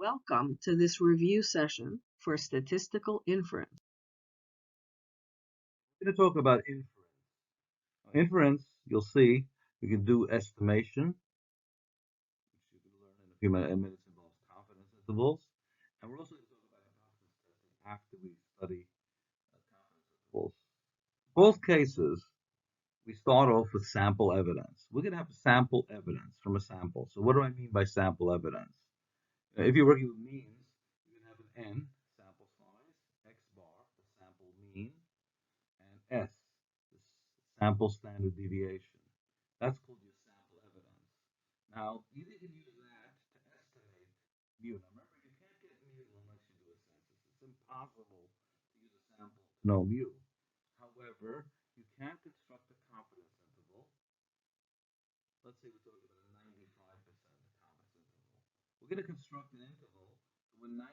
Welcome to this review session for statistical inference. We're going to talk about inference. Inference, you'll see, we can do estimation, which you can learn in a few minutes, involves confidence intervals. And we're also going to talk about confidence testing after we study confidence intervals. Both cases, we start off with sample evidence. We're going to have sample evidence from a sample. So what do I mean by sample evidence? If you're working with means, you're going to have an n, sample size, x bar, the sample mean, and s, the sample standard deviation. That's called your sample evidence. Now, you can use that to estimate mu. Now, remember, you can't get mu unless you do a census. It's impossible to use a sample to know mu. However, you can construct a confidence interval. Let's say we're talking about a 95% confidence interval. We're going to construct an interval when 95%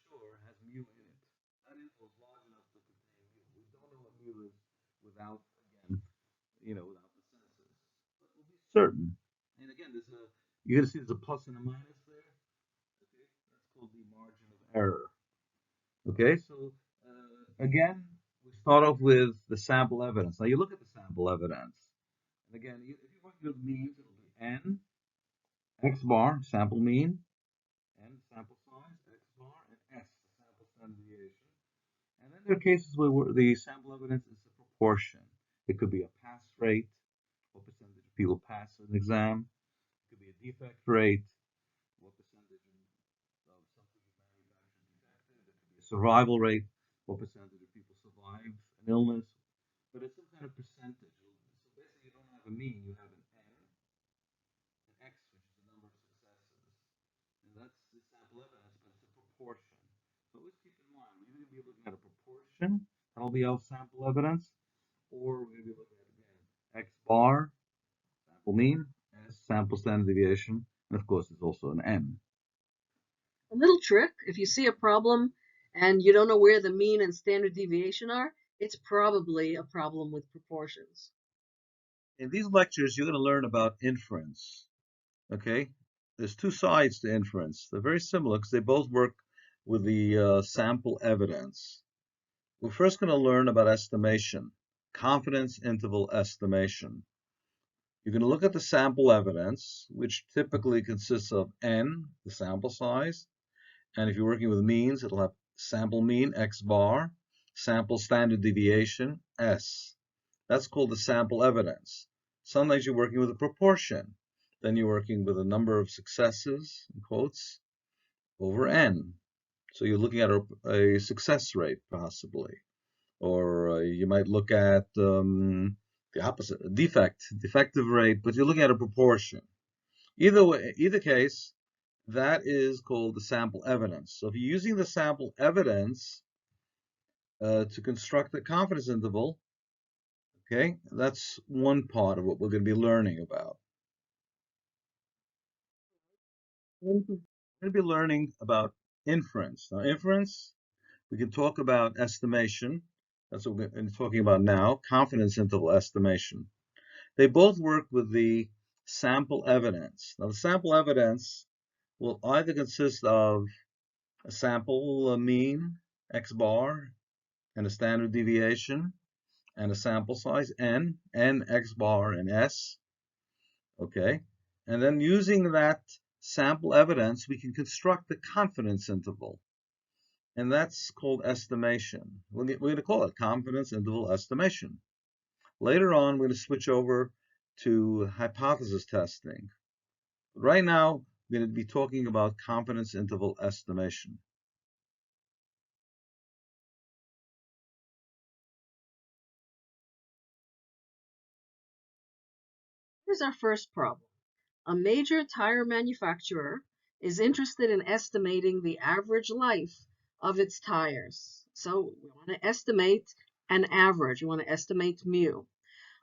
sure has mu in it. That interval is large enough to contain mu. We don't know what mu is without, again, without the census. But we'll be certain. And again, you're going to see there's a plus and a minus there. Okay, that's called the margin of error. Okay, so again, we start off with the sample evidence. Now you look at the sample evidence. And again, if you work with means, it'll be n, x bar, sample mean, n, sample size, x bar, and s, the sample standard deviation. And then there are cases where the sample evidence is a proportion. It could be a pass rate, what percentage of people pass an exam. It could be a defect rate, what percentage of something is manufactured defective. It could be a survival rate, what percentage of people survive an illness. But it's some kind of percentage. So basically, you don't have a mean, you have an n, an x, which is the number of successes. And that's the sample evidence, but it's a proportion. So always keep in mind, we're going to be looking at a proportion, that'll be our sample evidence, or we're going to be looking at, again, x bar, sample mean, s, sample standard deviation, and of course, there's also an n. A little trick, if you see a problem and you don't know where the mean and standard deviation are, it's probably a problem with proportions. In these lectures, you're going to learn about inference. Okay? There's two sides to inference. They're very similar because they both work with the sample evidence. We're first going to learn about estimation, confidence interval estimation. You're going to look at the sample evidence, which typically consists of n, the sample size, and if you're working with means, it'll have sample mean, x bar, sample standard deviation, s. That's called the sample evidence. Sometimes you're working with a proportion. Then you're working with a number of successes, in quotes, over n. So you're looking at a success rate, possibly. Or you might look at the opposite, a defective rate, but you're looking at a proportion. Either way, either case, that is called the sample evidence. So if you're using the sample evidence to construct a confidence interval, okay, that's one part of what we're going to be learning about. We're going to be learning about inference. Now, inference, we can talk about estimation. That's what we're going to be talking about now, confidence interval estimation. They both work with the sample evidence. Now, the sample evidence will either consist of a sample mean, x bar, and a standard deviation, and a sample size, n, x bar, and s. Okay, and then using that sample evidence, we can construct the confidence interval, and that's called estimation. We're going to call it confidence interval estimation. Later on, we're going to switch over to hypothesis testing. Right now, we're going to be talking about confidence interval estimation. Here's our first problem. A major tire manufacturer is interested in estimating the average life of its tires. So we want to estimate an average. We want to estimate mu.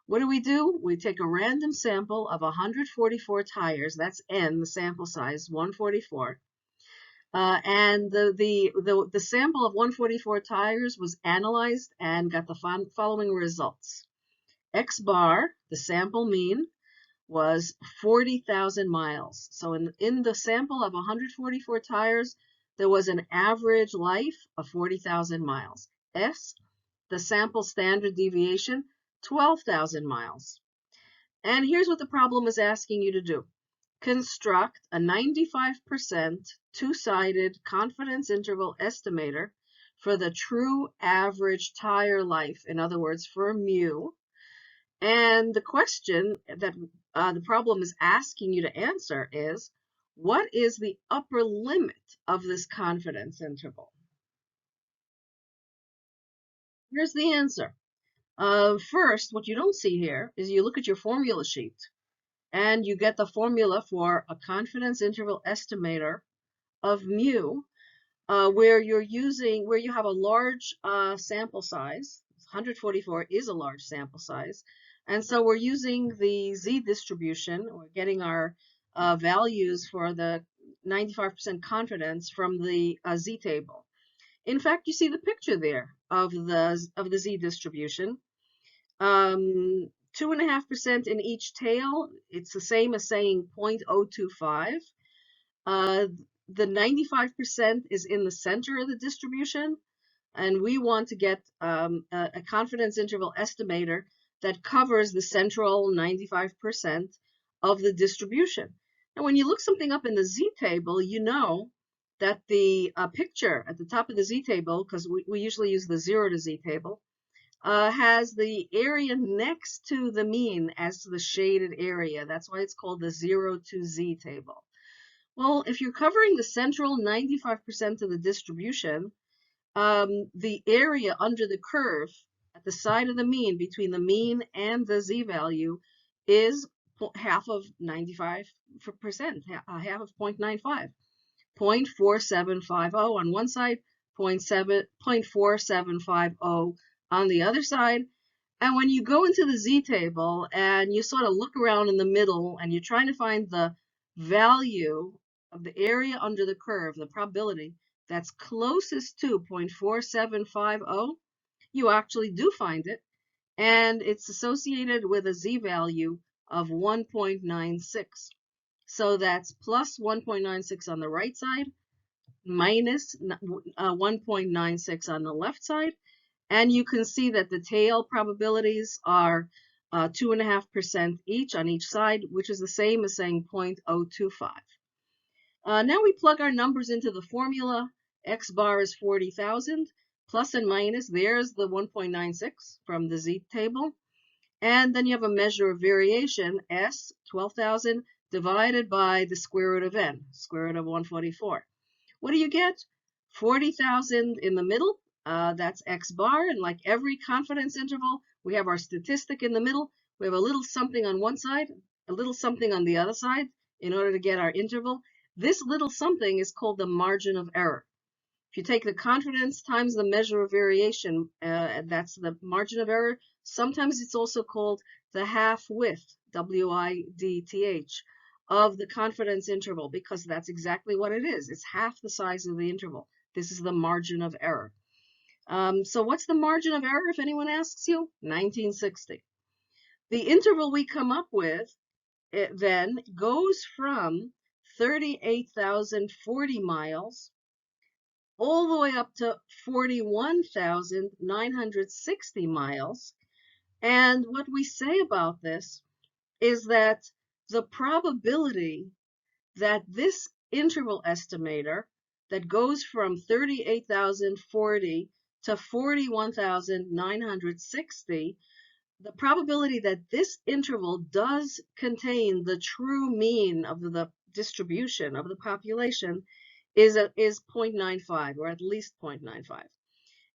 What do? We take a random sample of 144 tires. That's n, the sample size, 144. And the sample of 144 tires was analyzed and got the following results. X bar, the sample mean, was 40,000 miles. So in the sample of 144 tires, there was an average life of 40,000 miles. S, the sample standard deviation, 12,000 miles. And here's what the problem is asking you to do. Construct a 95% two-sided confidence interval estimator for the true average tire life, in other words, for mu. And the question that the problem is asking you to answer is, what is the upper limit of this confidence interval? Here's the answer. First, what you don't see here is you look at your formula sheet and you get the formula for a confidence interval estimator of mu, where you have a large sample size. 144 is a large sample size, and so we're using the z distribution. We're getting our values for the 95% confidence from the z table. In fact, you see the picture there of the z distribution. 2.5% in each tail. It's the same as saying 0.025. The 95% is in the center of the distribution, and we want to get a confidence interval estimator that covers the central 95% of the distribution. And when you look something up in the z table, you know that the picture at the top of the z table, because we usually use the 0 to z table, has the area next to the mean as the shaded area. That's why it's called the 0 to z table. Well, if you're covering the central 95% of the distribution, the area under the curve at the side of the mean between the mean and the z value is half of 95%, half of 0.95. 0.4750 on one side, 0.4750 on the other side. And when you go into the z table and you sort of look around in the middle and you're trying to find the value of the area under the curve, the probability that's closest to 0.4750, you actually do find it. And it's associated with a z value of 1.96. So that's plus 1.96 on the right side, minus 1.96 on the left side. And you can see that the tail probabilities are 2.5% each on each side, which is the same as saying 0.025. Now we plug our numbers into the formula. X bar is 40,000, plus and minus, there's the 1.96 from the z table. And then you have a measure of variation, S, 12,000, divided by the square root of n, square root of 144. What do you get? 40,000 in the middle, that's X bar, and like every confidence interval, we have our statistic in the middle. We have a little something on one side, a little something on the other side in order to get our interval. This little something is called the margin of error. If you take the confidence times the measure of variation, that's the margin of error. Sometimes it's also called the half width, W-I-D-T-H, of the confidence interval, because that's exactly what it is. It's half the size of the interval. This is the margin of error. So what's the margin of error, if anyone asks you? 1960. The interval we come up with then goes from 38,040 miles all the way up to 41,960 miles. And what we say about this is that the probability that this interval estimator that goes from 38,040 to 41,960, the probability that this interval does contain the true mean of the distribution of the population is 0.95, or at least 0.95.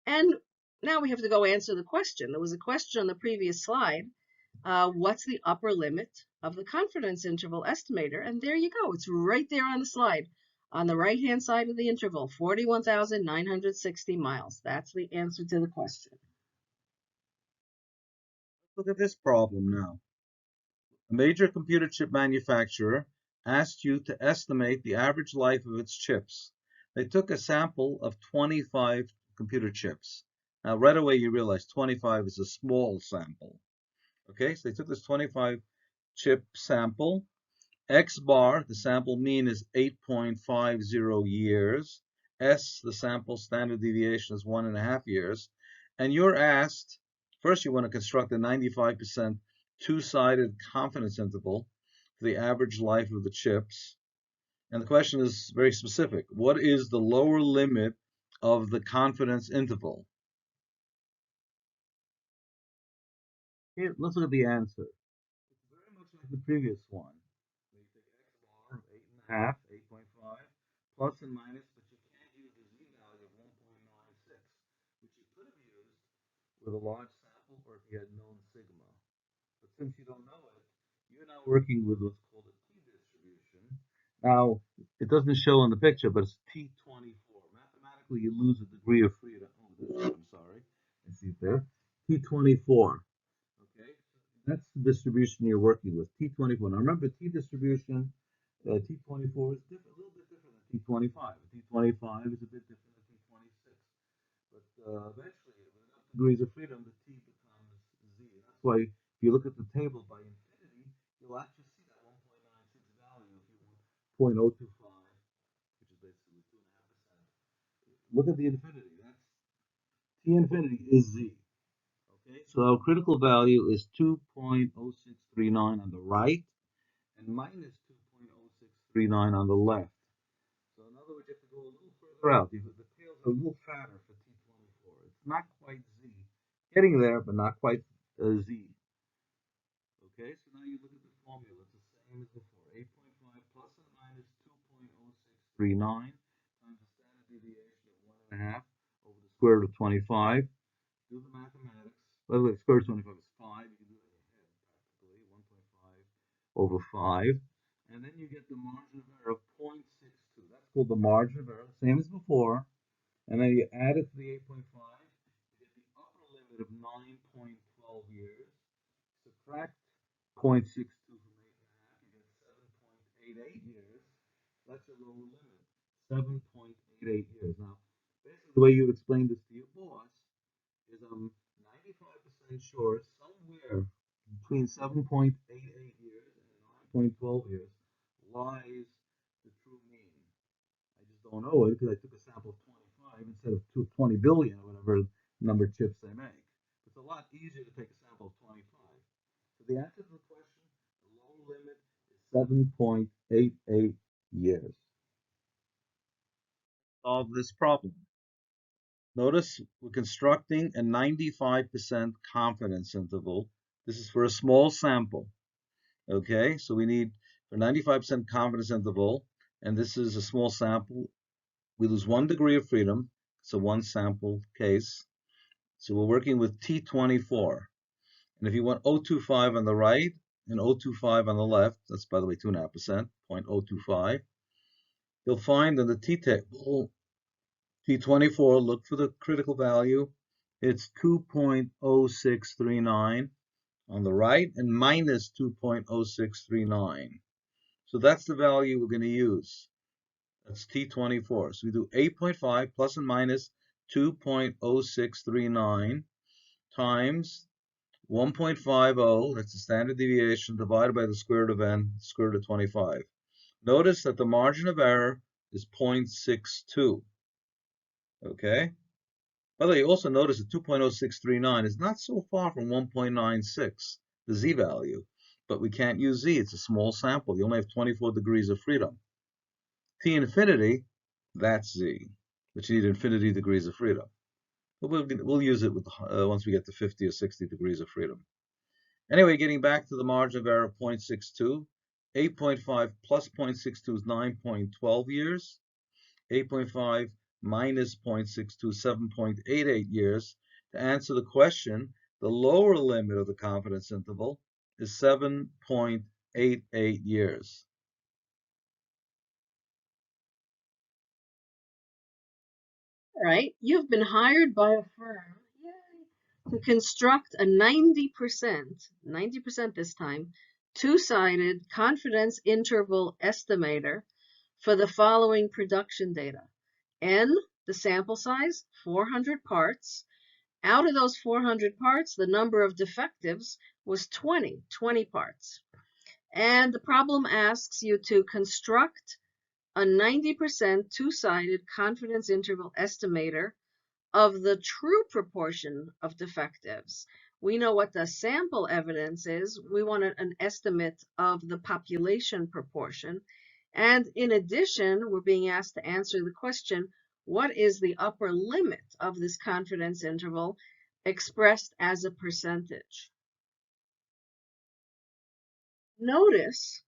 And now we have to go answer the question. There was a question on the previous slide. What's the upper limit of the confidence interval estimator? And there you go. It's right there on the slide. On the right-hand side of the interval, 41,960 miles. That's the answer to the question. Look at this problem now. A major computer chip manufacturer asked you to estimate the average life of its chips. They took a sample of 25 computer chips. Now, right away, you realize 25 is a small sample. Okay, so they took this 25 chip sample. X bar, the sample mean, is 8.50 years. S, the sample standard deviation, is 1.5 years. And you're asked, first you want to construct a 95% two-sided confidence interval for the average life of the chips. And the question is very specific. What is the lower limit of the confidence interval? Here, let's look at the answer. It's very much like the previous one. So you take X bar of 8.5, 8.5, plus and minus, but you can't use the Z value of 1.96, which you could have used with a large sample or if you had known sigma. But since you don't know it, you're now working with what's called a t-distribution. Now, it doesn't show on the picture, but it's T24. Mathematically, you lose a degree of freedom. Oh, I'm sorry. I see it there. T24. Okay, that's the distribution you're working with, T24. Now remember, T-distribution, T24 is a little bit different than T25. T25 is a bit different than T26. But eventually, with enough degrees of freedom, the T becomes Z. That's why if you look at the table by infinity, you'll actually see that 1.96 value if you want 0.025, which is basically 2.5%. Look at the infinity. That's T infinity is Z. Okay, so our critical value is 2.0639 on the right and minus 2.0639 on the left. So in other words, you have to go a little further out. The tails are a little fatter for T24. It's not quite Z. Getting there, but not quite Z. Okay, so now you look at the formula. It's the same as before. 8.5 plus or minus 2.0639 times the standard deviation of 1.5 over the square root of 25. Do the mathematics. By the way, square root of 25 is 5. You can do that in your head practically. 1.5 over 5. And then you get the margin of error of 0.62. That's called the margin of error, same as before. And then you add it to the 8.5. You get the upper limit of 9.12 years. Subtract 0.62 from 8.5. You get 7.88 years. That's your lower limit. 7.88 years. Now, basically, the way you explain this to your boss is I'm 95% sure somewhere between 7.88 years and 9.12 years lies the true mean. I just don't know it because I took a sample of 25 instead of 20 billion or whatever number of chips they make. It's a lot easier to take a sample of 25. So the answer to the question, the lower limit is 7.88 years. Solve this problem. Notice we're constructing a 95% confidence interval. This is for a small sample. Okay, so we need a 95% confidence interval, and this is a small sample. We lose 1 degree of freedom. It's a one sample case. So we're working with T24. And if you want 0.025 on the right and 0.025 on the left, that's by the way 2.5%, 0.025, you'll find in the T-table, T24, look for the critical value. It's 2.0639 on the right and minus 2.0639. So that's the value we're going to use. That's T24. So we do 8.5 plus and minus 2.0639 times 1.50, that's the standard deviation, divided by the square root of n, square root of 25. Notice that the margin of error is 0.62. Okay? By the way, you also notice that 2.0639 is not so far from 1.96, the z value. But we can't use z. It's a small sample. You only have 24 degrees of freedom. T infinity, that's z, which you need infinity degrees of freedom. But we'll use it with, once we get to 50 or 60 degrees of freedom. Anyway, getting back to the margin of error of 0.62, 8.5 plus 0.62 is 9.12 years. 8.5 minus 0.62, 7.88 years. To answer the question, the lower limit of the confidence interval is 7.88 years. All right, you've been hired by a firm to construct a 90% this time, two-sided confidence interval estimator for the following production data. N, the sample size, 400 parts. Out of those 400 parts, the number of defectives was 20 parts. And the problem asks you to construct a 90% two-sided confidence interval estimator of the true proportion of defectives. We know what the sample evidence is. We want an estimate of the population proportion. And in addition, we're being asked to answer the question, what is the upper limit of this confidence interval expressed as a percentage? Notice,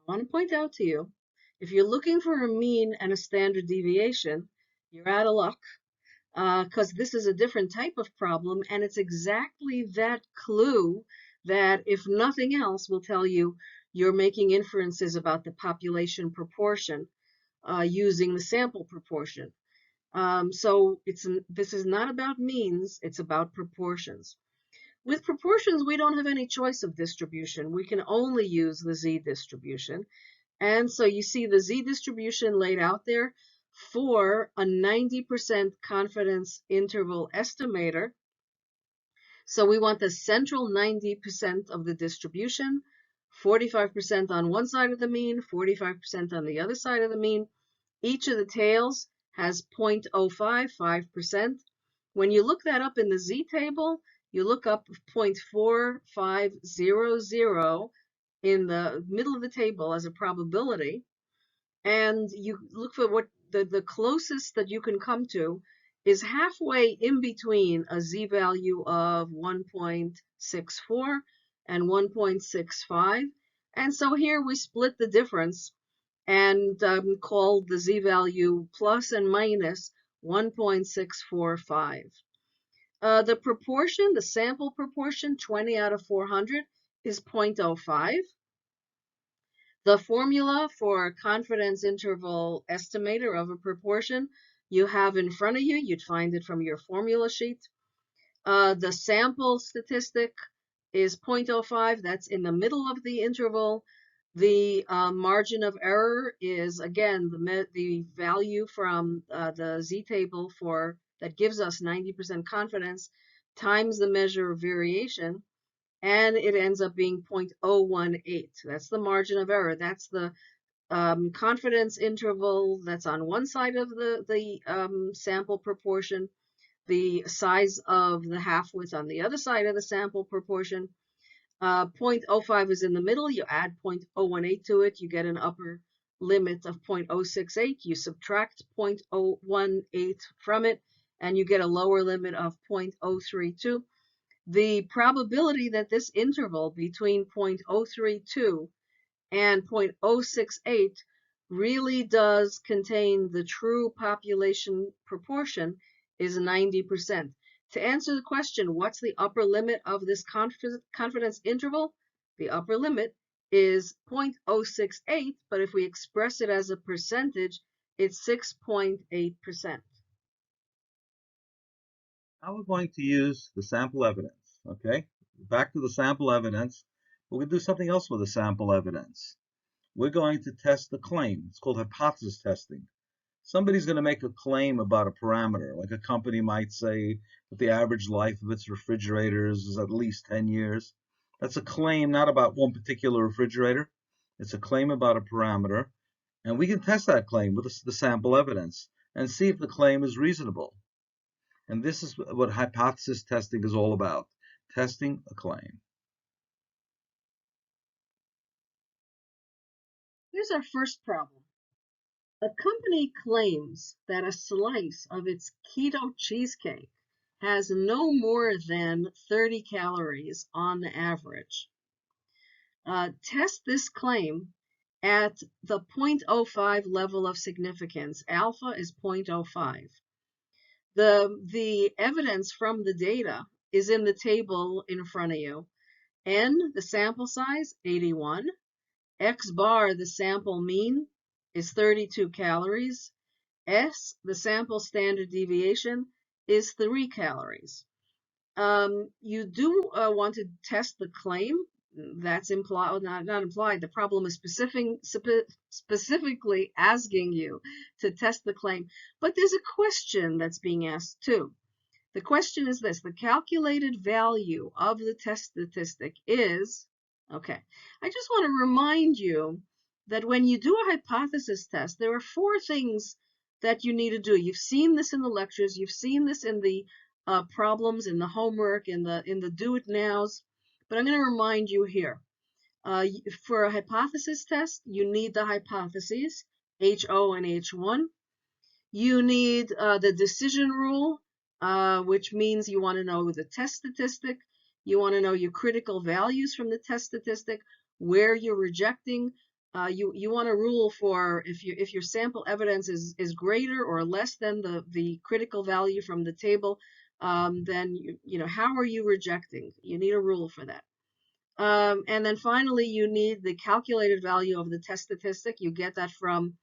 I want to point out to you, if you're looking for a mean and a standard deviation, you're out of luck, because this is a different type of problem, and it's exactly that clue that, if nothing else, will tell you you're making inferences about the population proportion using the sample proportion. So this is not about means, it's about proportions. With proportions, we don't have any choice of distribution. We can only use the z distribution. And so you see the z distribution laid out there for a 90% confidence interval estimator. So we want the central 90% of the distribution, 45% on one side of the mean, 45% on the other side of the mean. Each of the tails has 0.05, 5%. When you look that up in the z table, you look up 0.4500 in the middle of the table as a probability, and you look for what the closest that you can come to is halfway in between a z-value of 1.64 and 1.65. And so here we split the difference and called the z-value plus and minus 1.645. The proportion, the sample proportion, 20 out of 400, is 0.05. The formula for confidence interval estimator of a proportion you have in front of you. You'd find it from your formula sheet. The sample statistic is 0.05. That's in the middle of the interval. The margin of error is, again, the value from the z-table that gives us 90% confidence times the measure of variation, and it ends up being 0.018. That's the margin of error. That's the confidence interval that's on one side of the sample proportion, the size of the half width on the other side of the sample proportion. 0.05 is in the middle. You add 0.018 to it, you get an upper limit of 0.068. You subtract 0.018 from it, and you get a lower limit of 0.032. The probability that this interval between 0.032 and 0.068 really does contain the true population proportion is 90%. To answer the question, what's the upper limit of this confidence interval? The upper limit is 0.068, but if we express it as a percentage, it's 6.8%. Now we're going to use the sample evidence, okay? Back to the sample evidence. We're going to do something else with the sample evidence. We're going to test the claim. It's called hypothesis testing. Somebody's going to make a claim about a parameter, like a company might say that the average life of its refrigerators is at least 10 years. That's a claim not about one particular refrigerator. It's a claim about a parameter. And we can test that claim with the sample evidence and see if the claim is reasonable. And this is what hypothesis testing is all about, testing a claim. Here's our first problem. A company claims that a slice of its keto cheesecake has no more than 30 calories on average. Test this claim at the 0.05 level of significance. Alpha is 0.05. The evidence from the data is in the table in front of you. N, the sample size, 81. X bar, the sample mean, is 32 calories. S, the sample standard deviation, is 3 calories. You do want to test the claim. That's implied, not implied. The problem is specifically asking you to test the claim. But there's a question that's being asked too. The question is this: the calculated value of the test statistic is Okay. I just want to remind you that when you do a hypothesis test, there are four things that you need to do. You've seen this in the lectures, you've seen this in the problems, in the homework, in the do it nows, but I'm going to remind you here. For a hypothesis test, you need the hypotheses, HO and H1. You need the decision rule, which means you want to know the test statistic. You want to know your critical values from the test statistic, where you're rejecting. You want a rule for if your sample evidence is greater or less than the critical value from the table, then how are you rejecting? You need a rule for that. And then finally, you need the calculated value of the test statistic. You get that from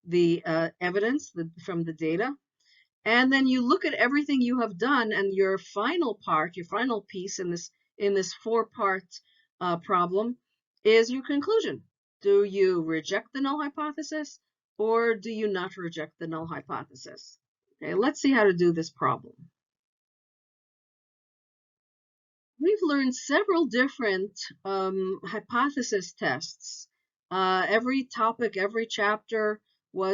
the evidence, from the data. And then you look at everything you have done, and your final part, your final piece in this four-part problem is your conclusion. Do you reject the null hypothesis, or do you not reject the null hypothesis? Okay, let's see how to do this problem. We've learned several different hypothesis tests. Every topic, every chapter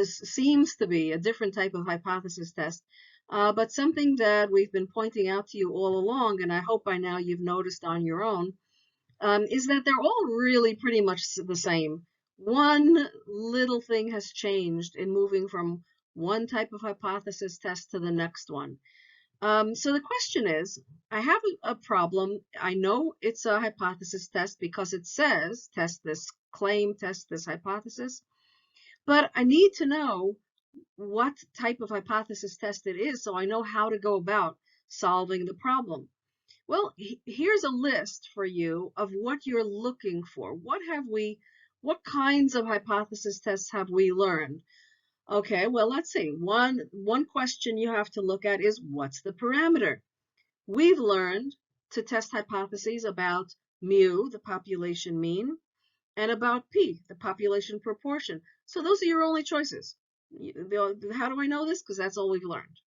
seems to be a different type of hypothesis test. But something that we've been pointing out to you all along, and I hope by now you've noticed on your own, is that they're all really pretty much the same. One little thing has changed in moving from one type of hypothesis test to the next one. So the question is, I have a problem. I know it's a hypothesis test because it says test this claim, test this hypothesis, but I need to know what type of hypothesis test it is so I know how to go about solving the problem. Well, here's a list for you of what you're looking for. What kinds of hypothesis tests have we learned? Okay, well, let's see. One question you have to look at is what's the parameter? We've learned to test hypotheses about mu, the population mean, and about p, the population proportion. So those are your only choices. How do I know this? Because that's all we've learned.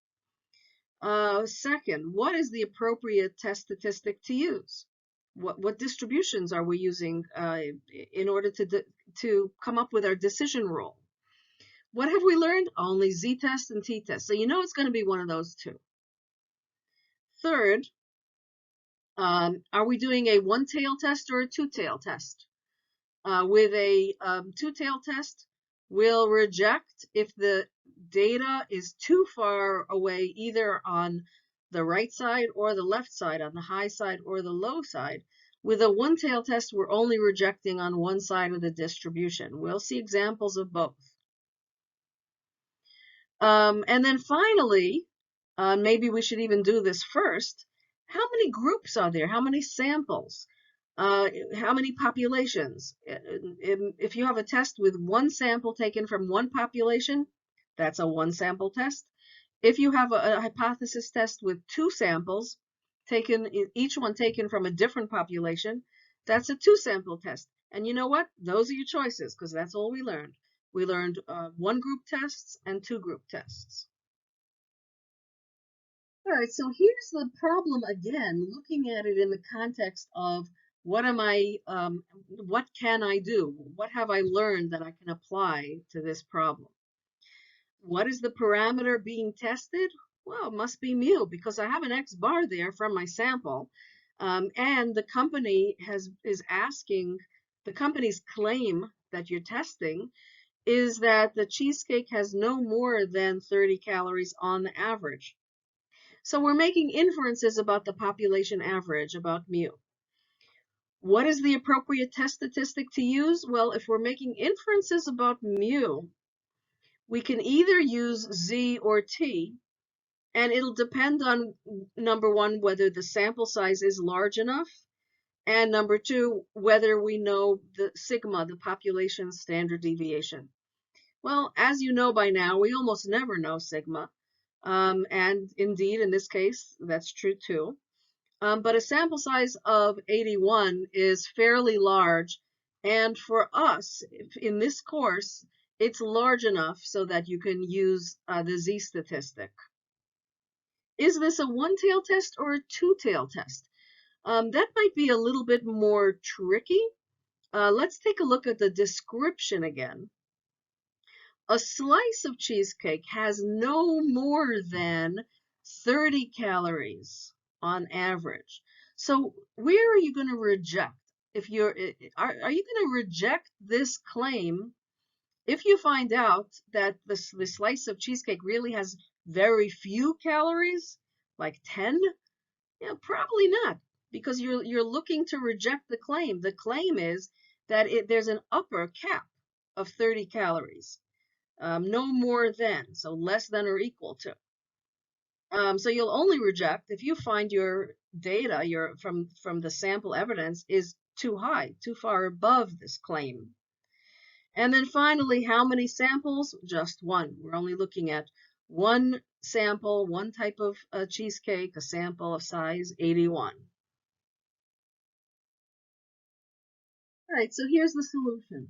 Second, what is the appropriate test statistic to use? What distributions are we using in order to come up with our decision rule? What have we learned? Only z-test and t-test. So you know it's going to be one of those two. Third, are we doing a one-tail test or a two-tail test? With a two-tail test, we'll reject if the data is too far away, either on the right side or the left side, on the high side or the low side. With a one-tail test, we're only rejecting on one side of the distribution. We'll see examples of both. And then finally, maybe we should even do this first. How many groups are there? How many samples? How many populations? If you have a test with one sample taken from one population, that's a one sample test. If you have a hypothesis test with two samples, each one taken from a different population, that's a two sample test. And you know what? Those are your choices, because that's all we learned. We learned one group tests and two group tests. All right, so here's the problem again, looking at it in the context of what can I do? What have I learned that I can apply to this problem? What is the parameter being tested? Well, it must be mu because I have an X bar there from my sample. And the company is asking, the company's claim that you're testing is that the cheesecake has no more than 30 calories on the average. So we're making inferences about the population average, about mu. What is the appropriate test statistic to use? Well, if we're making inferences about mu, we can either use Z or T, and it'll depend on, number one, whether the sample size is large enough, and number two, whether we know the sigma, the population standard deviation. Well, as you know by now, we almost never know sigma. And indeed, in this case, that's true too. But a sample size of 81 is fairly large. And for us, in this course, it's large enough so that you can use the Z statistic. Is this a one-tail test or a two-tail test? That might be a little bit more tricky. Let's take a look at the description again. A slice of cheesecake has no more than 30 calories on average. So where are you going to reject? If are you going to reject this claim if you find out that the slice of cheesecake really has very few calories, like 10? Yeah, probably not, because you're looking to reject the claim. The claim is that there's an upper cap of 30 calories, no more than, so less than or equal to. So you'll only reject if you find your data, from the sample evidence is too high, too far above this claim. And then finally, how many samples? Just one. We're only looking at one sample, one type of cheesecake, a sample of size 81. All right, so here's the solution.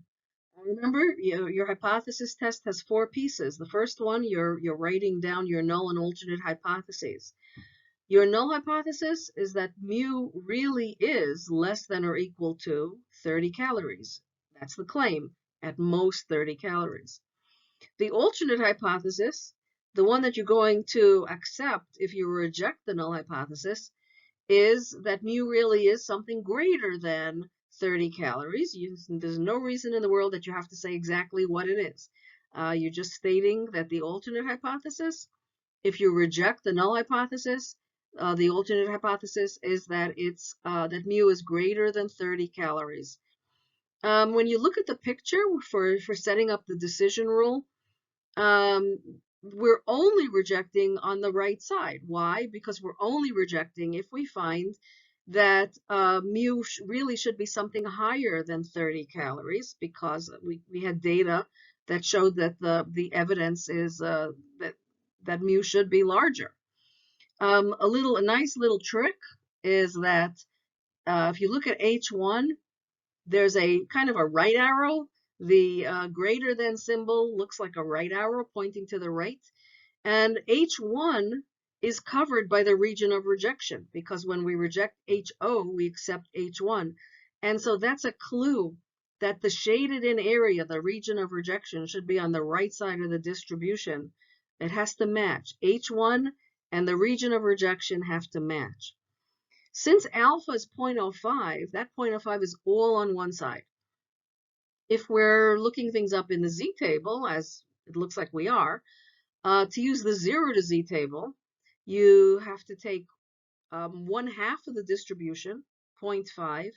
Remember, your hypothesis test has 4 pieces. The first one, you're writing down your null and alternate hypotheses. Your null hypothesis is that mu really is less than or equal to 30 calories. That's the claim, at most 30 calories. The alternate hypothesis, the one that you're going to accept if you reject the null hypothesis, is that mu really is something greater than 30 calories. There's no reason in the world that you have to say exactly what it is. You're just stating that the alternate hypothesis, if you reject the null hypothesis, the alternate hypothesis is that that mu is greater than 30 calories. When you look at the picture for setting up the decision rule, um, we're only rejecting on the right side. Why? Because we're only rejecting if we find that mu really should be something higher than 30 calories, because we had data that showed that the evidence is that mu should be larger. A nice little trick is that if you look at H1, there's a kind of a right arrow. The greater than symbol looks like a right arrow pointing to the right. And H1 is covered by the region of rejection, because when we reject HO, we accept H1. And so that's a clue that the shaded in area, the region of rejection, should be on the right side of the distribution. It has to match. H1 and the region of rejection have to match. Since alpha is 0.05, that 0.05 is all on one side. If we're looking things up in the z-table, as it looks like we are, to use the 0 to z table, you have to take 1/2 of the distribution, 0.5,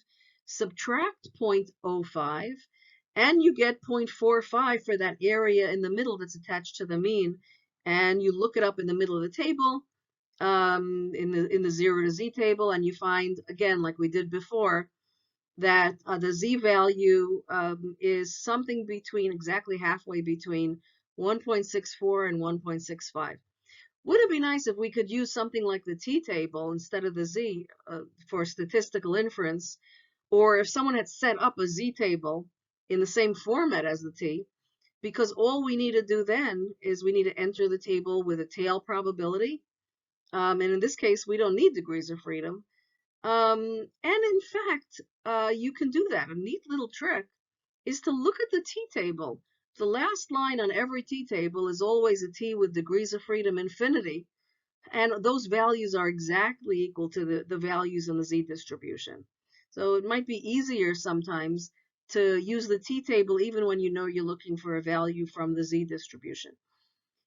subtract 0.05, and you get 0.45 for that area in the middle that's attached to the mean. And you look it up in the middle of the table, in the 0 to z table, and you find, again, like we did before, that the z-value is something exactly halfway between 1.64 and 1.65. Would it be nice if we could use something like the t-table instead of the z for statistical inference, or if someone had set up a z-table in the same format as the t, because all we need to do then is we need to enter the table with a tail probability, and in this case we don't need degrees of freedom. And in fact, you can do that. A neat little trick is to look at the t-table. The last line on every t-table is always a t with degrees of freedom infinity, and those values are exactly equal to the values in the z distribution. So it might be easier sometimes to use the t-table even when you know you're looking for a value from the z distribution.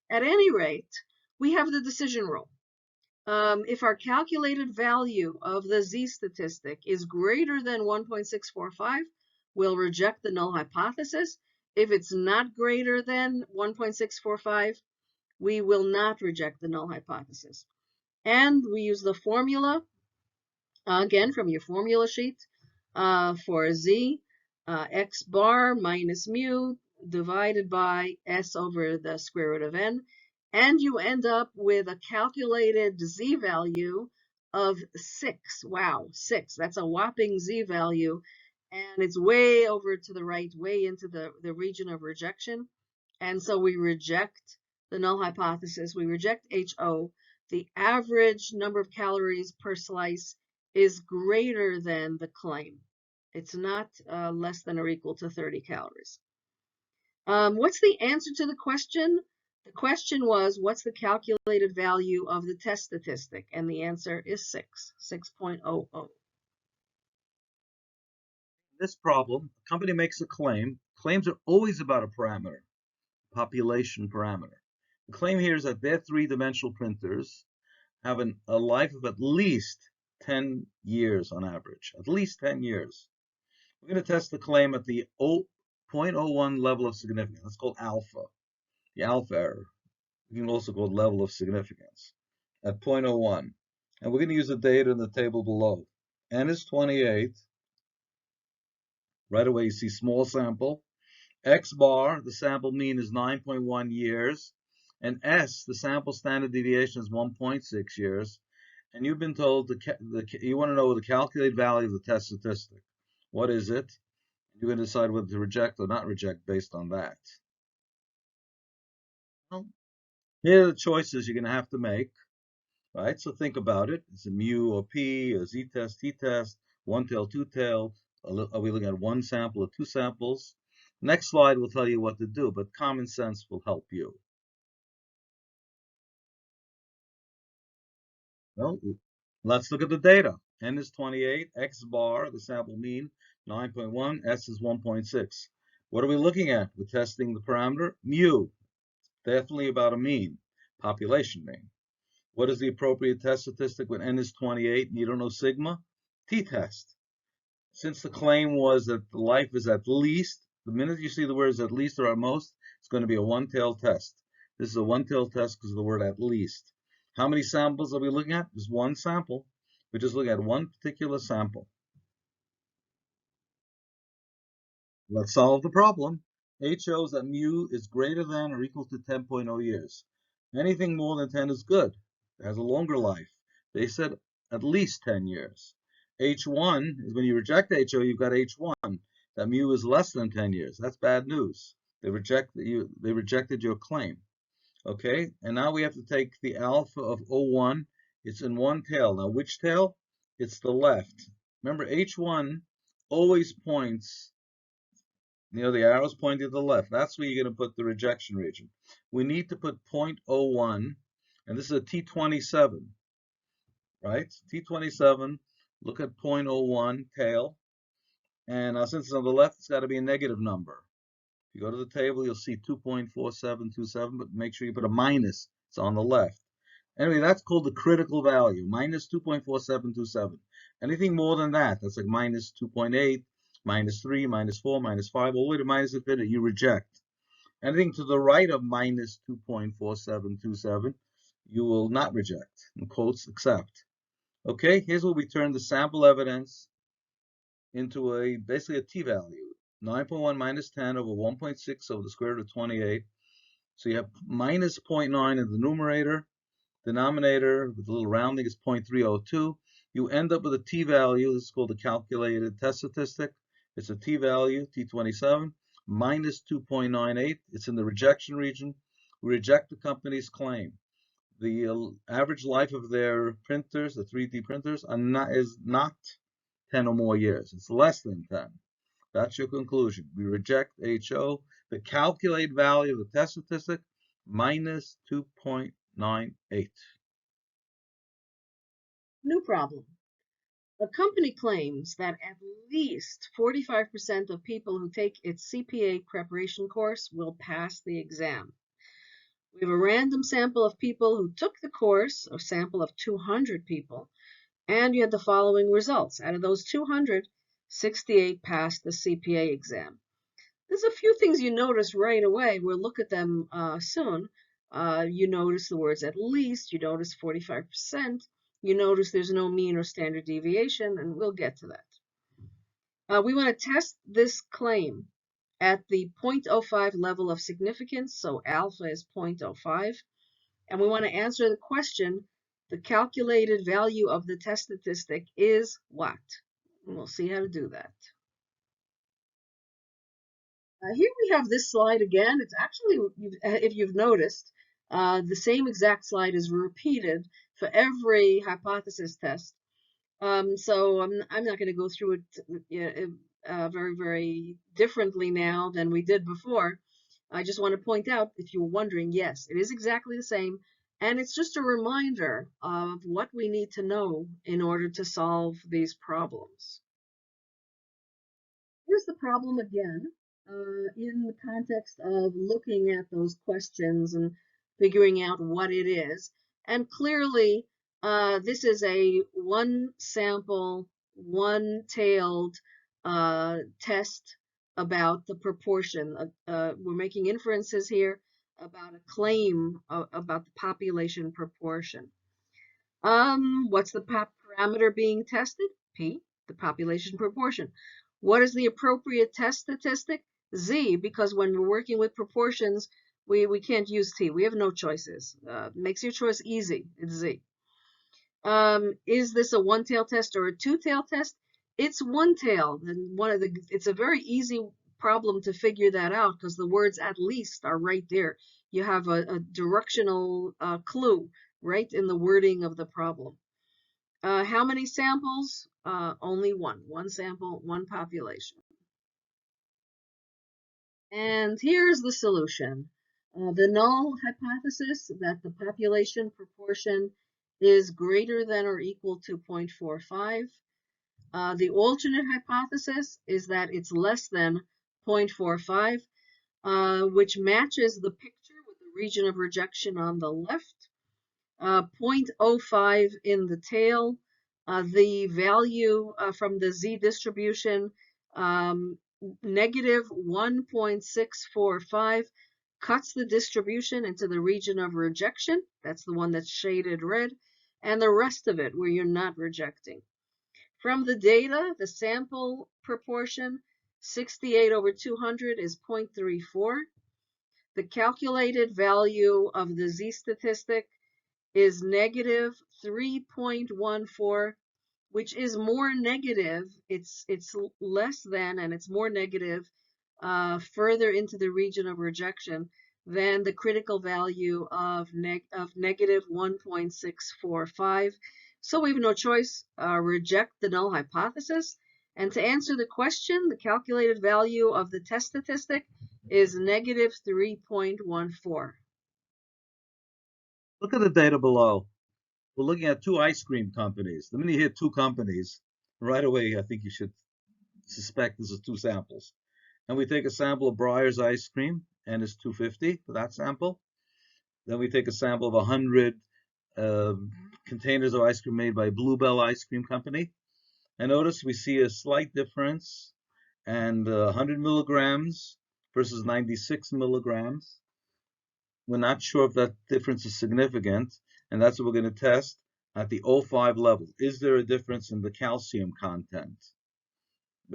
At any rate, we have the decision rule. If our calculated value of the z statistic is greater than 1.645, we'll reject the null hypothesis. If it's not greater than 1.645, we will not reject the null hypothesis. And we use the formula, again, from your formula sheet, for z, x bar minus mu divided by s over the square root of n. And you end up with a calculated z-value of 6. Wow, 6. That's a whopping z-value. And it's way over to the right, way into the region of rejection. And so we reject the null hypothesis. We reject HO. The average number of calories per slice is greater than the claim. It's not less than or equal to 30 calories. What's the answer to the question? The question was, what's the calculated value of the test statistic? And the answer is 6.00. This problem, a company makes a claim. Claims are always about a parameter, population parameter. The claim here is that their three-dimensional printers have a life of at least 10 years on average, at least 10 years. We're going to test the claim at the 0.01 level of significance. That's called alpha, the alpha error. We can also call it level of significance at 0.01. And we're going to use the data in the table below. N is 28. Right away, you see small sample. X bar, the sample mean is 9.1 years. And S, the sample standard deviation is 1.6 years. And you've been told you want to know the calculated value of the test statistic. What is it? You're going to decide whether to reject or not reject based on that. Well, here are the choices you're going to have to make, right? So think about it. Is it mu or p, a z-test, t-test, one-tail, two-tail? Are we looking at one sample or two samples? Next slide will tell you what to do, but common sense will help you. Well, let's look at the data. N is 28, X bar, the sample mean, 9.1, S is 1.6. What are we looking at? We're testing the parameter mu, definitely about a mean, population mean. What is the appropriate test statistic when N is 28 and you don't know sigma? T-test. Since the claim was that the life is at least, the minute you see the words at least or at most, it's going to be a one-tail test. This is a one-tail test because of the word at least. How many samples are we looking at? Just one sample. We're just looking at one particular sample. Let's solve the problem. H shows that mu is greater than or equal to 10.0 years. Anything more than 10 is good. It has a longer life. They said at least 10 years. H1 is when you reject HO, you've got H1. That mu is less than 10 years. That's bad news. They rejected your claim. Okay, and now we have to take the alpha of O1. It's in one tail. Now, which tail? It's the left. Remember, H1 always points, the arrow's pointing to the left. That's where you're going to put the rejection region. We need to put 0.01, and this is a T27, right? T27, look at 0.01 tail. And since it's on the left, it's got to be a negative number. If you go to the table, you'll see 2.4727, but make sure you put a minus. It's on the left. Anyway, that's called the critical value, minus 2.4727. Anything more than that, that's like minus 2.8, minus 3, minus 4, minus 5, all the way to minus infinity, you reject. Anything to the right of minus 2.4727, you will not reject. In quotes, accept. Okay, here's where we turn the sample evidence into basically a t-value. 9.1 minus 10 over 1.6 over the square root of 28. So you have minus 0.9 in the numerator. Denominator with a little rounding is 0.302. You end up with a t-value. This is called the calculated test statistic. It's a t-value, t27, minus 2.98. It's in the rejection region. We reject the company's claim. The average life of their printers, the 3D printers, is not 10 or more years. It's less than 10. That's your conclusion. We reject HO. The calculated value of the test statistic, minus 2.98. New problem. A company claims that at least 45% of people who take its CPA preparation course will pass the exam. We have a random sample of people who took the course, a sample of 200 people, and you had the following results. Out of those 200, 68 passed the CPA exam. There's a few things you notice right away. We'll look at them soon. You notice the words at least, you notice 45%, you notice there's no mean or standard deviation, and we'll get to that. We want to test this claim at the 0.05 level of significance, so alpha is 0.05, and we want to answer the question, the calculated value of the test statistic is what? And we'll see how to do that. Here we have this slide again. It's actually, if you've noticed, the same exact slide is repeated for every hypothesis test. So I'm not going to go through it very, very differently now than we did before. I just want to point out, if you were wondering, yes, it is exactly the same. And it's just a reminder of what we need to know in order to solve these problems. Here's the problem again, in the context of looking at those questions and figuring out what it is. And clearly, this is a one sample, one tailed test about the proportion. We're making inferences here about a claim about the population proportion. What's the parameter being tested? P, the population proportion. What is the appropriate test statistic? Z, because when we're working with proportions, we can't use T. We have no choices. Makes your choice easy. It's Z. Is this a one-tail test or a two-tail test? It's one-tail. It's a very easy problem to figure that out because the words at least are right there. You have a directional clue right in the wording of the problem. How many samples? Only one. One sample, one population. And here's the solution. The null hypothesis that the population proportion is greater than or equal to 0.45. The alternate hypothesis is that it's less than 0.45, which matches the picture with the region of rejection on the left. 0.05 in the tail. The value from the Z distribution, negative 1.645, cuts the distribution into the region of rejection. That's the one that's shaded red. And the rest of it where you're not rejecting. From the data, the sample proportion, 68 over 200 is 0.34. The calculated value of the Z statistic is negative 3.14, which is more negative. It's less than, and it's more negative further into the region of rejection than the critical value of negative 1.645. So we have no choice. Reject the null hypothesis. And to answer the question, the calculated value of the test statistic is negative 3.14. Look at the data below. We're looking at two ice cream companies. The minute you hit two companies, right away, I think you should suspect this is two samples. And we take a sample of Breyer's ice cream, and it's 250 for that sample. Then we take a sample of 100 containers of ice cream made by Bluebell Ice Cream Company. And notice we see a slight difference, and 100 milligrams versus 96 milligrams. We're not sure if that difference is significant, and that's what we're going to test at the 0.5 level. Is there a difference in the calcium content?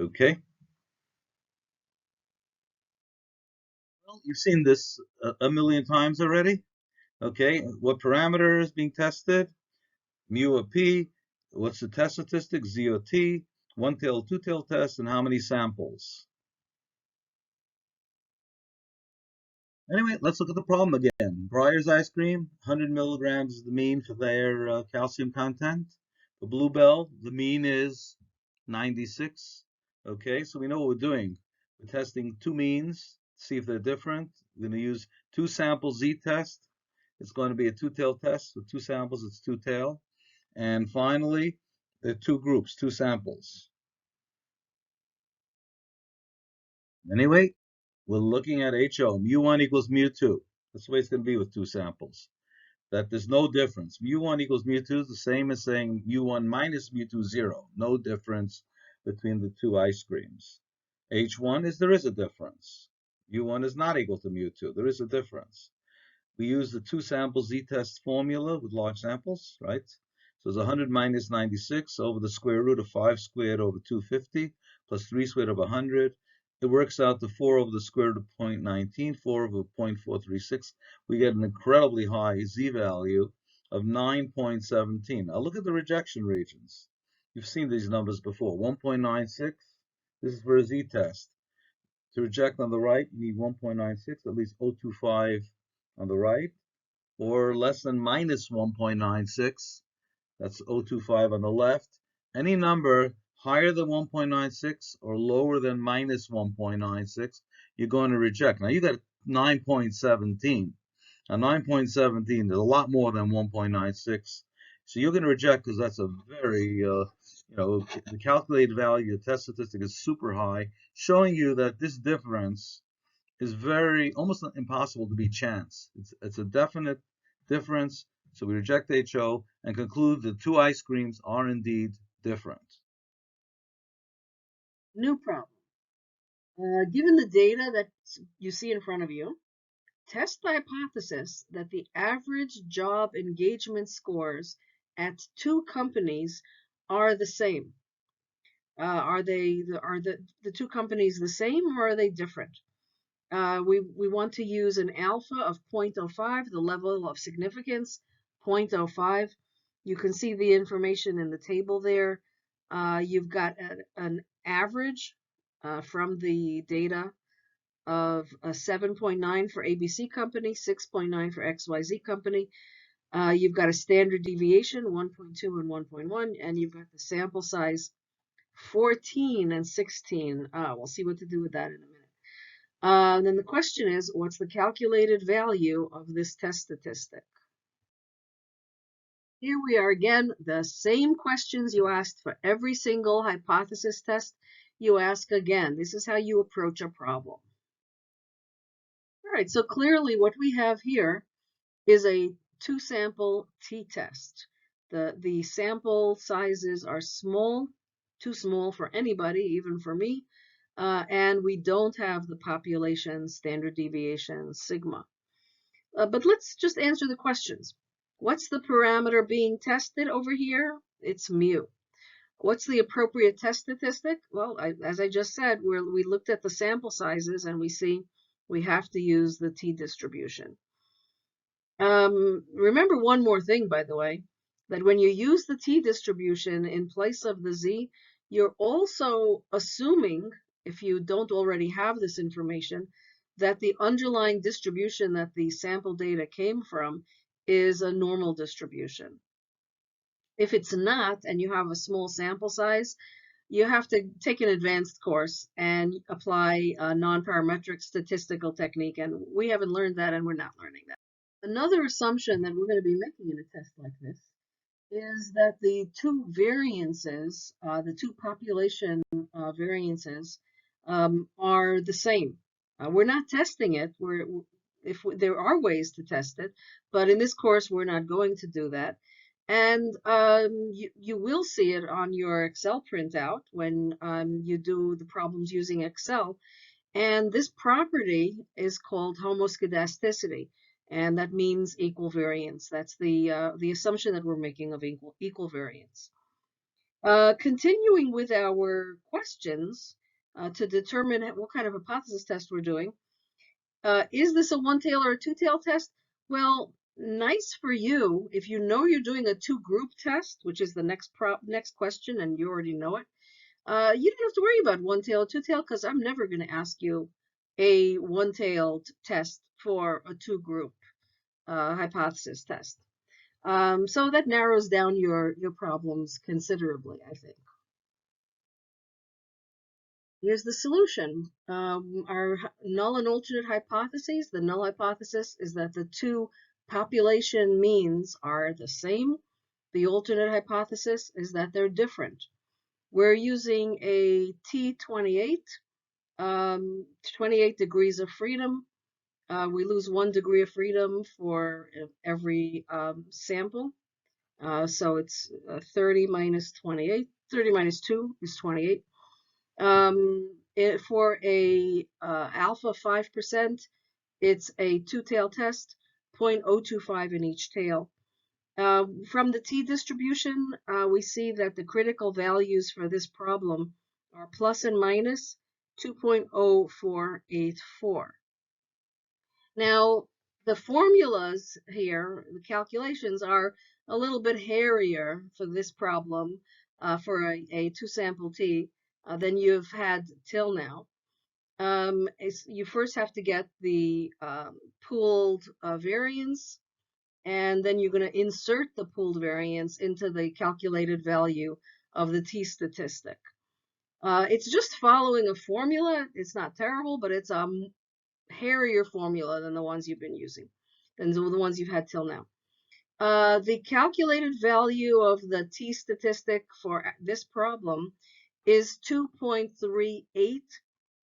Okay. Well, you've seen this a million times already. Okay. What parameter is being tested? Mu of P. What's the test statistic? Z of T. One-tail, two-tail test, and how many samples? Anyway, let's look at the problem again. Breyer's ice cream, 100 milligrams is the mean for their calcium content. For Bluebell, the mean is 96. Okay, so we know what we're doing. We're testing two means, see if they're different. We're going to use two sample Z-test. It's going to be a two-tail test. With two samples, it's two-tail. And finally, there are two groups, two samples. Anyway, we're looking at HO, mu1 equals mu2. That's the way it's going to be with two samples. That there's no difference. Mu1 equals mu2 is the same as saying mu1 minus mu2, 0. No difference between the two ice creams. H1 is there is a difference. mu1 is not equal to mu2. There is a difference. We use the two sample z-test formula with large samples, right? So it's 100 minus 96 over the square root of 5 squared over 250 plus 3 squared over 100. It works out to 4 over the square root of 0.19, 4 over 0.436. We get an incredibly high z-value of 9.17. Now look at the rejection regions. You've seen these numbers before. 1.96, this is for a z-test. To reject on the right, you need 1.96, at least 0.25 on the right, or less than minus 1.96, that's 0.25 on the left. Any number higher than 1.96 or lower than minus 1.96, you're going to reject. Now you got 9.17. Now 9.17 is a lot more than 1.96. So you're going to reject because that's a very, the calculated value, the test statistic is super high, showing you that this difference is very, almost impossible to be chance. It's a definite difference. So we reject HO and conclude the two ice creams are indeed different. New problem. Given the data that you see in front of you, test the hypothesis that the average job engagement scores at two companies are the same. Are the two companies the same, or are they different? We want to use an alpha of 0.05, the level of significance, 0.05. You can see the information in the table there. You've got an average from the data of a 7.9 for ABC company, 6.9 for XYZ company. You've got a standard deviation, 1.2 and 1.1, and you've got the sample size, 14 and 16. We'll see what to do with that in a minute. Then the question is, what's the calculated value of this test statistic? Here we are again, the same questions you asked for every single hypothesis test, you ask again. This is how you approach a problem. All right, so clearly what we have here is a two-sample t-test. The sample sizes are small, too small for anybody, even for me, and we don't have the population standard deviation sigma. But let's just answer the questions. What's the parameter being tested over here? It's mu. What's the appropriate test statistic? Well, as I just said, we looked at the sample sizes and we see we have to use the t-distribution. Remember one more thing, by the way, that when you use the t-distribution in place of the z, you're also assuming, if you don't already have this information, that the underlying distribution that the sample data came from is a normal distribution. If it's not, and you have a small sample size, you have to take an advanced course and apply a non-parametric statistical technique, and we haven't learned that, and we're not learning that. Another assumption that we're going to be making in a test like this is that the two variances, the two population variances, are the same. We're not testing it. There are ways to test it, but in this course we're not going to do that. And you will see it on your Excel printout when you do the problems using Excel. And this property is called homoscedasticity, and that means equal variance. That's the assumption that we're making of equal variance. Continuing with our questions to determine what kind of hypothesis test we're doing. Is this a one-tail or a two-tail test? Well, nice for you if you know you're doing a two-group test, which is the next question, and you already know it. You don't have to worry about one-tail or two-tail because I'm never going to ask you a one-tailed test for a two-group hypothesis test. So that narrows down your problems considerably, I think. Here's the solution. Our null and alternate hypotheses. The null hypothesis is that the two population means are the same. The alternate hypothesis is that they're different. We're using a T28, 28 degrees of freedom. We lose 1 degree of freedom for every sample. So it's 30 minus 28. 30 minus 2 is 28. For a alpha 5%, it's a two-tail test, 0.025 in each tail. From the t-distribution, we see that the critical values for this problem are plus and minus 2.0484. Now, the formulas here, the calculations, are a little bit hairier for this problem, for a two-sample t, than you've had till now. You first have to get the pooled variance, and then you're going to insert the pooled variance into the calculated value of the t statistic. It's just following a formula. It's not terrible, but it's a hairier formula than the ones you've been using, than the ones you've had till now. The calculated value of the t statistic for this problem is 2.38.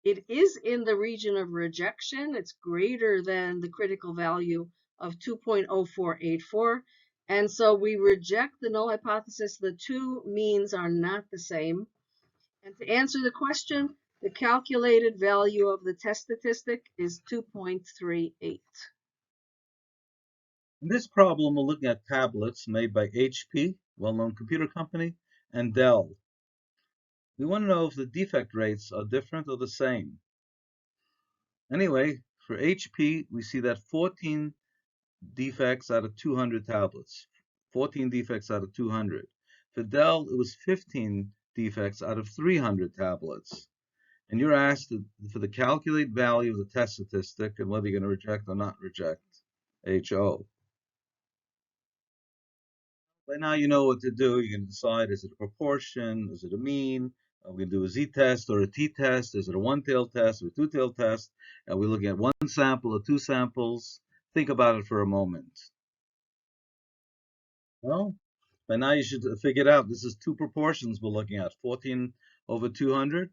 It is in the region of rejection. It's greater than the critical value of 2.0484. And so we reject the null hypothesis. The two means are not the same. And to answer the question, the calculated value of the test statistic is 2.38. In this problem, we're looking at tablets made by HP, well-known computer company, and Dell. We want to know if the defect rates are different or the same. Anyway, for HP, we see that 14 defects out of 200 tablets. 14 defects out of 200. For Dell, it was 15 defects out of 300 tablets. And you're asked for the calculate value of the test statistic and whether you're going to reject or not reject HO. By now you know what to do. You can decide, is it a proportion? Is it a mean? Are we going to do a z-test or a t-test? Is it a one-tailed test or a two-tailed test? Are we looking at one sample or two samples? Think about it for a moment. Well, by now you should figure it out. This is two proportions we're looking at, 14 over 200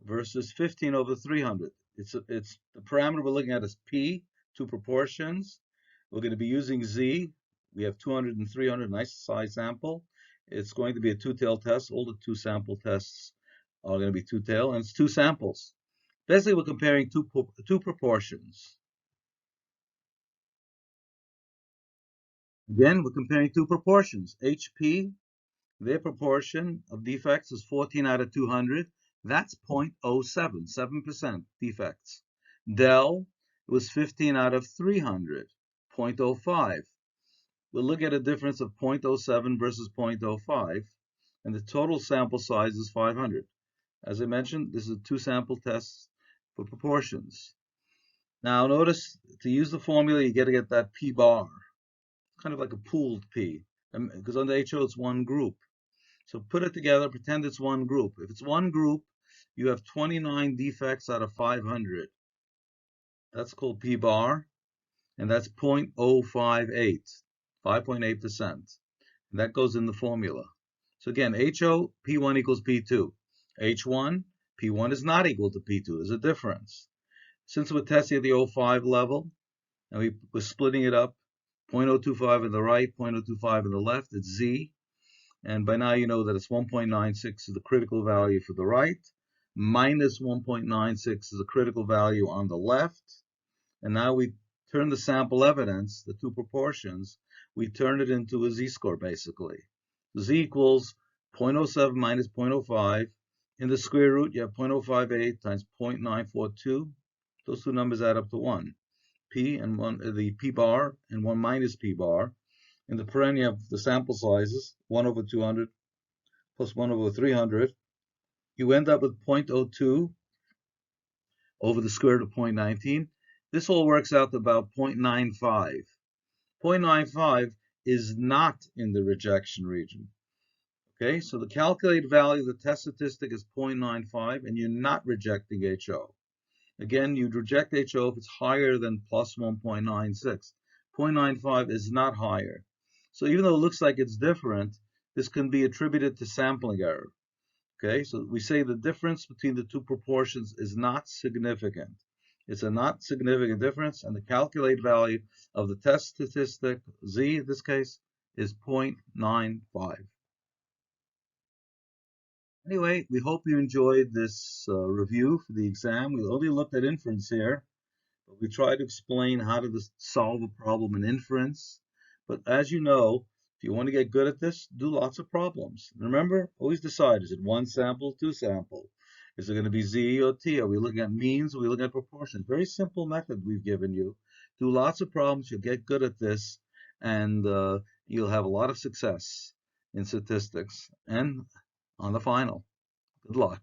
versus 15 over 300. It's the parameter we're looking at is P, two proportions. We're going to be using Z. We have 200 and 300, nice size sample. It's going to be a two-tailed test. All the two sample tests are going to be two-tailed, and it's two samples. Basically, we're comparing two proportions. Again, we're comparing two proportions. HP, their proportion of defects is 14 out of 200. That's 0.07, 7% defects. Dell was 15 out of 300, 0.05. We'll look at a difference of 0.07 versus 0.05, and the total sample size is 500. As I mentioned, this is a two sample test for proportions. Now notice, to use the formula, you got to get that P bar, kind of like a pooled P, because on the HO it's one group. So put it together, pretend it's one group. If it's one group, you have 29 defects out of 500. That's called P bar, and that's 0.058, 5.8%. And that goes in the formula. So again, HO, P1 equals P2. H1, P1 is not equal to P2. There's a difference. Since we're testing at the 0.05 level, and we're splitting it up, 0.025 on the right, 0.025 on the left, it's Z. And by now you know that it's 1.96 is the critical value for the right, minus 1.96 is the critical value on the left. And now we turn the sample evidence, the two proportions, we turn it into a z-score basically. Z equals 0.07 minus 0.05. In the square root, you have 0.058 times 0.942. Those two numbers add up to 1. P and 1, the P bar and 1 minus P bar. In the paren, you have the sample sizes, 1 over 200 plus 1 over 300. You end up with 0.02 over the square root of 0.19. This all works out to about 0.95. 0.95 is not in the rejection region. Okay, so the calculated value of the test statistic is 0.95, and you're not rejecting HO. Again, you'd reject HO if it's higher than plus 1.96. 0.95 is not higher. So even though it looks like it's different, this can be attributed to sampling error. Okay, so we say the difference between the two proportions is not significant. It's a not significant difference, and the calculated value of the test statistic, Z in this case, is 0.95. Anyway, we hope you enjoyed this review for the exam. We only looked at inference here, but we tried to explain how to solve a problem in inference. But as you know, if you want to get good at this, do lots of problems. Remember, always decide, is it one sample, two sample? Is it going to be Z or T? Are we looking at means? Are we looking at proportions? Very simple method we've given you. Do lots of problems, you'll get good at this, and you'll have a lot of success in statistics and on the final. Good luck.